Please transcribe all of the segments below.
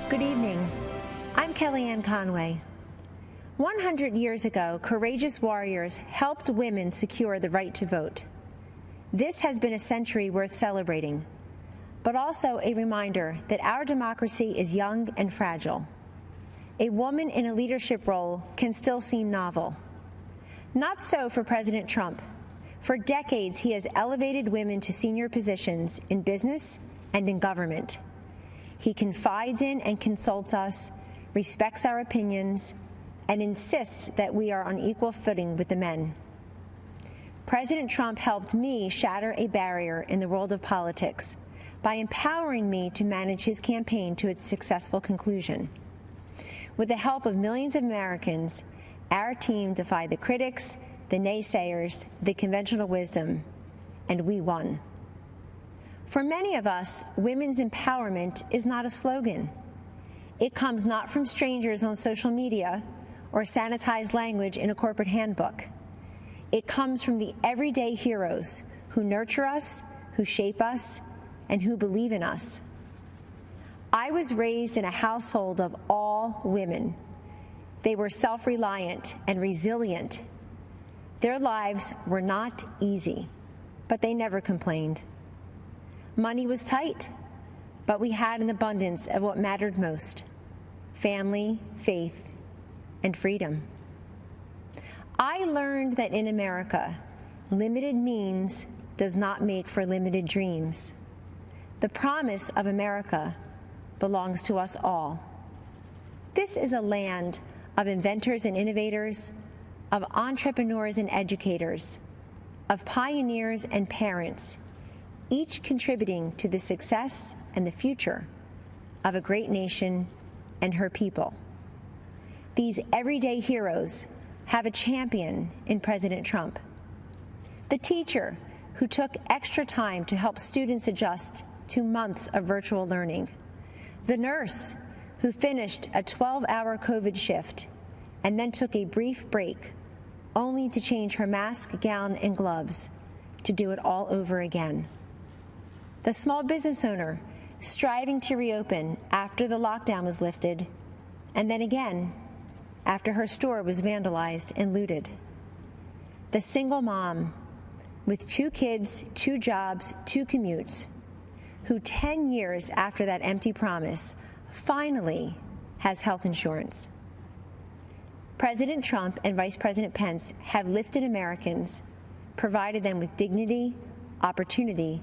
Good evening. I'm Kellyanne Conway. 100 years ago, courageous warriors helped women secure the right to vote. This has been a century worth celebrating, but also a reminder that our democracy is young and fragile. A woman in a leadership role can still seem novel. Not so for President Trump. For decades, he has elevated women to senior positions in business and in government. He confides in and consults us, respects our opinions, and insists that we are on equal footing with the men. President Trump helped me shatter a barrier in the world of politics by empowering me to manage his campaign to its successful conclusion. With the help of millions of Americans, our team defied the critics, the naysayers, the conventional wisdom, and we won. For many of us, women's empowerment is not a slogan. It comes not from strangers on social media or sanitized language in a corporate handbook. It comes from the everyday heroes who nurture us, who shape us, and who believe in us. I was raised in a household of all women. They were self-reliant and resilient. Their lives were not easy, but they never complained. Money was tight, but we had an abundance of what mattered most: family, faith, and freedom. I learned that in America, limited means does not make for limited dreams. The promise of America belongs to us all. This is a land of inventors and innovators, of entrepreneurs and educators, of pioneers and parents, each contributing to the success and the future of a great nation and her people. These everyday heroes have a champion in President Trump. The teacher who took extra time to help students adjust to months of virtual learning. The nurse who finished a 12-hour COVID shift and then took a brief break only to change her mask, gown, and gloves to do it all over again. The small business owner striving to reopen after the lockdown was lifted, and then again after her store was vandalized and looted. The single mom with 2 kids, 2 jobs, 2 commutes, who 10 years after that empty promise finally has health insurance. President Trump and Vice President Pence have lifted Americans, provided them with dignity, opportunity,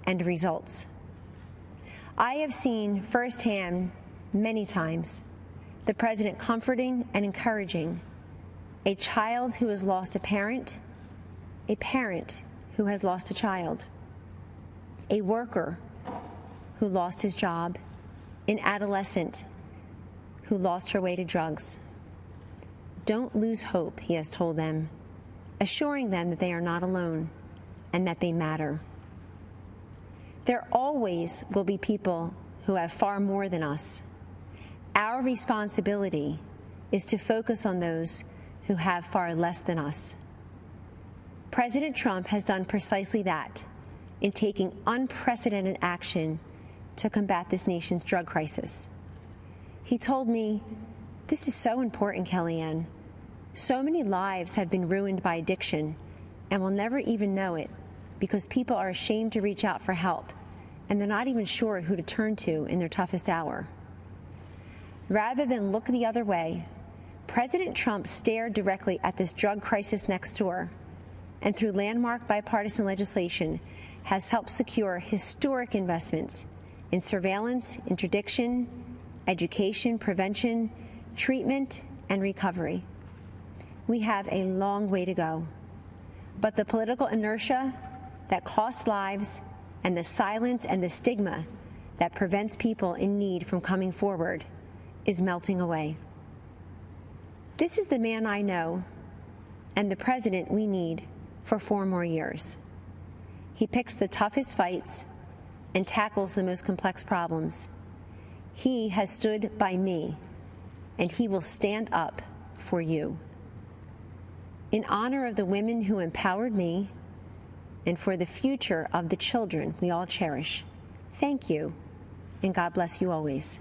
and results. I have seen firsthand many times the president comforting and encouraging a child who has lost a parent who has lost a child, a worker who lost his job, an adolescent who lost her way to drugs. Don't lose hope, he has told them, assuring them that they are not alone and that they matter. There always will be people who have far more than us. Our responsibility is to focus on those who have far less than us. President Trump has done precisely that in taking unprecedented action to combat this nation's drug crisis. He told me, "This is so important, Kellyanne. So many lives have been ruined by addiction and will never even know it because people are ashamed to reach out for help, and they're not even sure who to turn to in their toughest hour." Rather than look the other way, President Trump stared directly at this drug crisis next door, and through landmark bipartisan legislation has helped secure historic investments in surveillance, interdiction, education, prevention, treatment, and recovery. We have a long way to go, but the political inertia that costs lives and the silence and the stigma that prevents people in need from coming forward is melting away. This is the man I know and the president we need for 4 more years. He picks the toughest fights and tackles the most complex problems. He has stood by me, and he will stand up for you. In honor of the women who empowered me and for the future of the children we all cherish, thank you, and God bless you always.